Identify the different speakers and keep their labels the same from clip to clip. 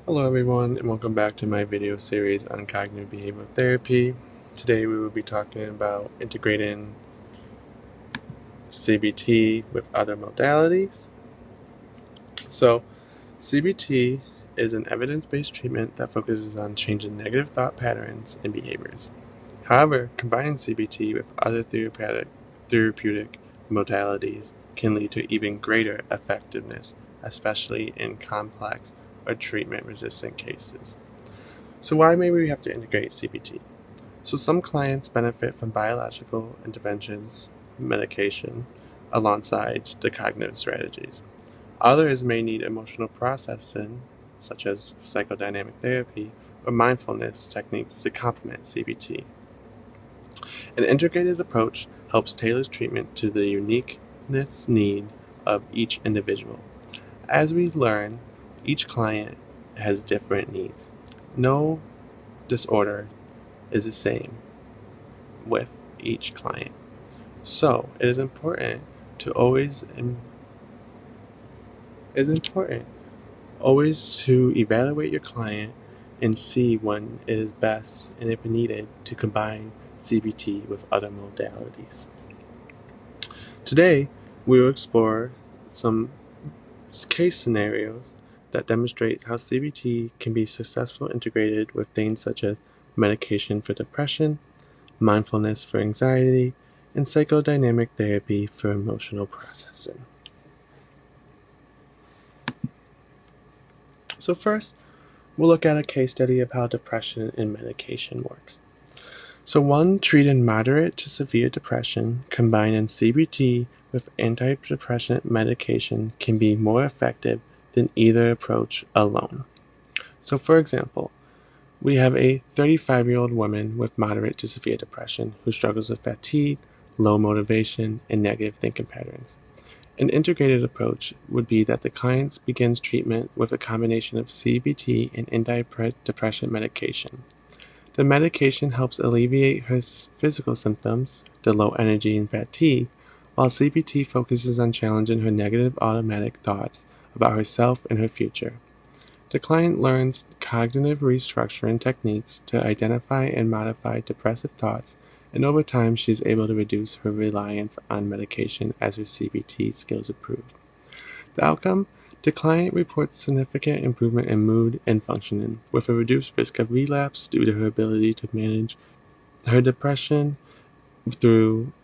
Speaker 1: Hello everyone, and welcome back to my video series on cognitive behavioral therapy. Today we will be talking about integrating CBT with other modalities. So, CBT is an evidence-based treatment that focuses on changing negative thought patterns and behaviors. However, combining CBT with other therapeutic modalities can lead to even greater effectiveness, especially in complex or treatment-resistant cases. So why maybe we have to integrate CBT? So some clients benefit from biological interventions, medication, alongside the cognitive strategies. Others may need emotional processing, such as psychodynamic therapy or mindfulness techniques to complement CBT. An integrated approach helps tailor treatment to the uniqueness need of each individual. As we learn, each client has different needs. No disorder is the same with each client. So it is important to always to evaluate your client and see when it is best and if needed to combine CBT with other modalities. Today, we will explore some case scenarios that demonstrate how CBT can be successfully integrated with things such as medication for depression, mindfulness for anxiety, and psychodynamic therapy for emotional processing. So first, we'll look at a case study of how depression and medication works. So one treated moderate to severe depression combining CBT with antidepressant medication can be more effective than either approach alone. So for example, we have a 35-year-old woman with moderate to severe depression who struggles with fatigue, low motivation, and negative thinking patterns. An integrated approach would be that the client begins treatment with a combination of CBT and antidepressant medication. The medication helps alleviate her physical symptoms, the low energy and fatigue, while CBT focuses on challenging her negative automatic thoughts about herself and her future. The client learns cognitive restructuring techniques to identify and modify depressive thoughts, and over time she is able to reduce her reliance on medication as her CBT skills improve. The outcome? The client reports significant improvement in mood and functioning, with a reduced risk of relapse due to her ability to manage her depression through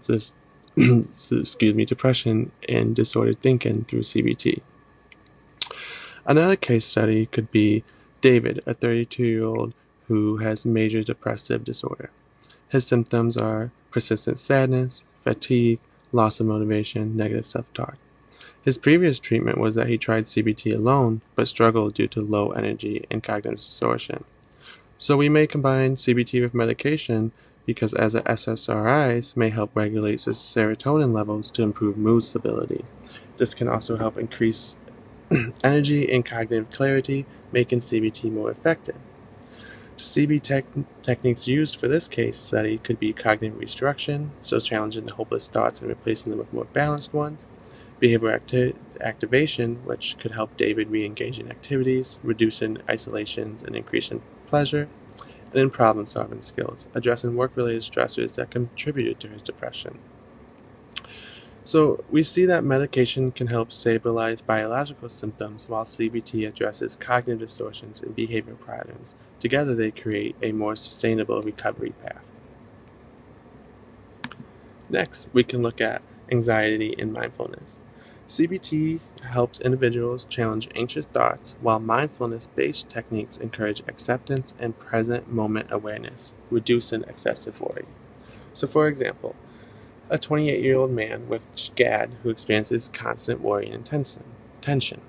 Speaker 1: this, depression and disordered thinking through CBT. Another case study could be David, a 32-year-old who has major depressive disorder. His symptoms are persistent sadness, fatigue, loss of motivation, negative self-talk. His previous treatment was that he tried CBT alone, but struggled due to low energy and cognitive distortion. So we may combine CBT with medication because as the SSRIs may help regulate the serotonin levels to improve mood stability. This can also help increase energy and cognitive clarity, making CBT more effective. The CBT techniques used for this case study could be cognitive restructuring, so challenging the hopeless thoughts and replacing them with more balanced ones, behavioral activation, which could help David re-engage in activities, reducing isolations and increasing pleasure, and in problem-solving skills, addressing work-related stressors that contributed to his depression. So we see that medication can help stabilize biological symptoms while CBT addresses cognitive distortions and behavior patterns. Together they create a more sustainable recovery path. Next, we can look at anxiety and mindfulness. CBT helps individuals challenge anxious thoughts, while mindfulness-based techniques encourage acceptance and present moment awareness, reducing excessive worry. So for example, a 28-year-old man with GAD who experiences constant worry and tension.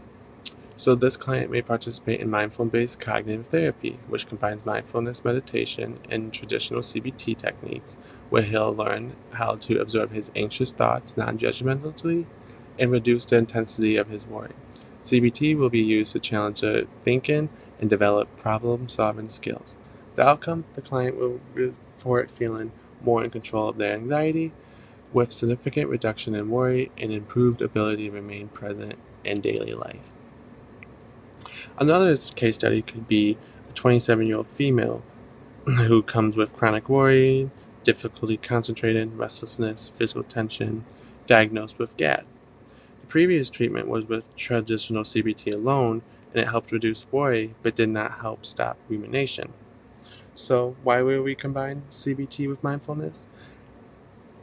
Speaker 1: So this client may participate in mindfulness-based cognitive therapy, which combines mindfulness meditation and traditional CBT techniques, where he'll learn how to absorb his anxious thoughts non-judgmentally and reduce the intensity of his worry. CBT will be used to challenge the thinking and develop problem-solving skills. The outcome, the client will report feeling more in control of their anxiety, with significant reduction in worry and improved ability to remain present in daily life. Another case study could be a 27-year-old female who comes with chronic worry, difficulty concentrating, restlessness, physical tension, diagnosed with GAD. The previous treatment was with traditional CBT alone, and it helped reduce worry, but did not help stop rumination. So, why will we combine CBT with mindfulness?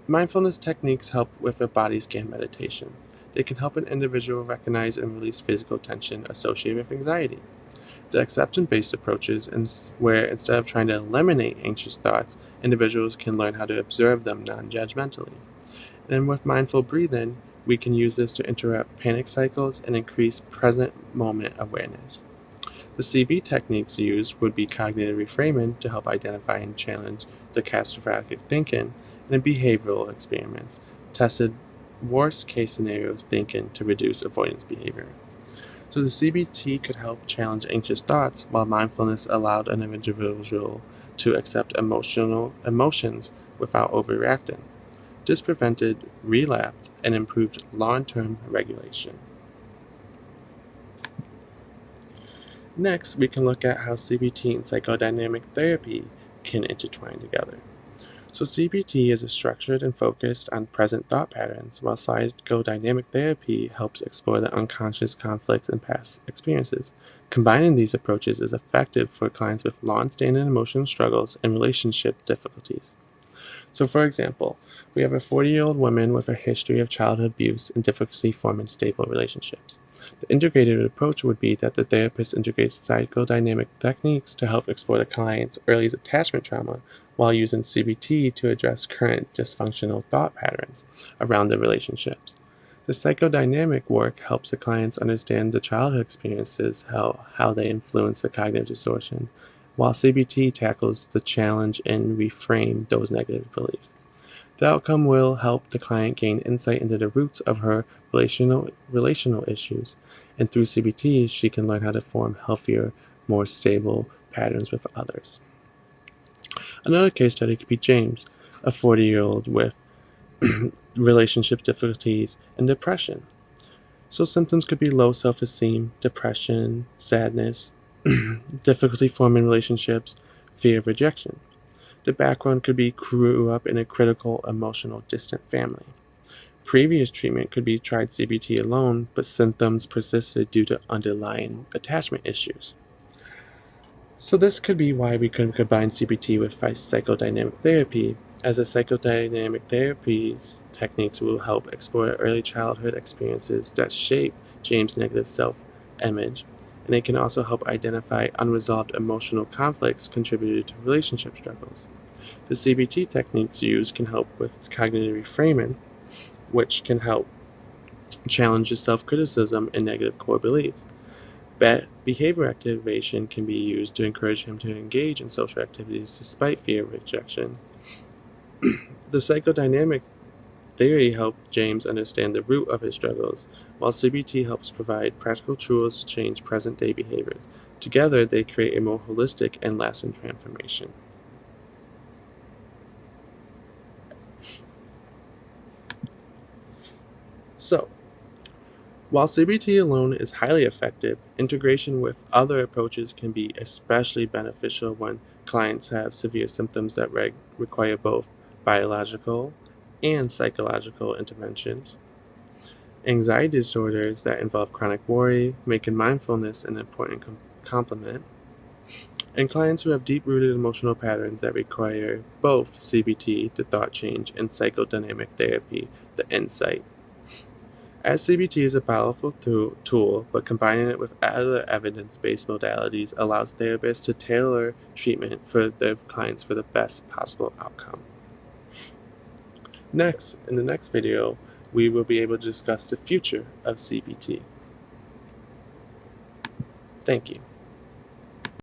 Speaker 1: Mindfulness techniques help with a body scan meditation. They can help an individual recognize and release physical tension associated with anxiety. The acceptance-based approaches, where instead of trying to eliminate anxious thoughts, individuals can learn how to observe them non-judgmentally. And with mindful breathing, we can use this to interrupt panic cycles and increase present moment awareness. The CB techniques used would be cognitive reframing to help identify and challenge the catastrophic thinking, and behavioral experiments tested worst case scenarios thinking to reduce avoidance behavior. So the CBT could help challenge anxious thoughts, while mindfulness allowed an individual to accept emotions without overreacting. This prevented relapse and improved long-term regulation. Next, we can look at how CBT and psychodynamic therapy can intertwine together. So CBT is structured and focused on present thought patterns, while psychodynamic therapy helps explore the unconscious conflicts and past experiences. Combining these approaches is effective for clients with long-standing emotional struggles and relationship difficulties. So, for example, we have a 40-year-old woman with a history of childhood abuse and difficulty forming stable relationships. The integrated approach would be that the therapist integrates psychodynamic techniques to help explore the client's early attachment trauma while using CBT to address current dysfunctional thought patterns around the relationships. The psychodynamic work helps the clients understand the childhood experiences, how they influence the cognitive distortion, while CBT tackles the challenge and reframe those negative beliefs. The outcome will help the client gain insight into the roots of her relational issues, and through CBT, she can learn how to form healthier, more stable patterns with others. Another case study could be James, a 40-year-old with relationship difficulties and depression. So symptoms could be low self-esteem, depression, sadness, difficulty forming relationships, fear of rejection. The background could be grew up in a critical, emotional, distant family. Previous treatment could be tried CBT alone, but symptoms persisted due to underlying attachment issues. So this could be why we could combine CBT with psychodynamic therapy, as the psychodynamic therapy techniques will help explore early childhood experiences that shape James' negative self-image, and it can also help identify unresolved emotional conflicts contributed to relationship struggles. The CBT techniques used can help with cognitive reframing, which can help challenge the self-criticism and negative core beliefs. Behavior activation can be used to encourage him to engage in social activities despite fear of rejection. The psychodynamic theory helped James understand the root of his struggles, while CBT helps provide practical tools to change present-day behaviors. Together, they create a more holistic and lasting transformation. So, while CBT alone is highly effective, integration with other approaches can be especially beneficial when clients have severe symptoms that require both biological and psychological interventions. Anxiety disorders that involve chronic worry, making mindfulness an important complement, and clients who have deep-rooted emotional patterns that require both CBT, the thought change, and psychodynamic therapy, the insight. As CBT is a powerful tool, but combining it with other evidence-based modalities allows therapists to tailor treatment for their clients for the best possible outcome. Next, in the next video, we will be able to discuss the future of CBT. Thank you.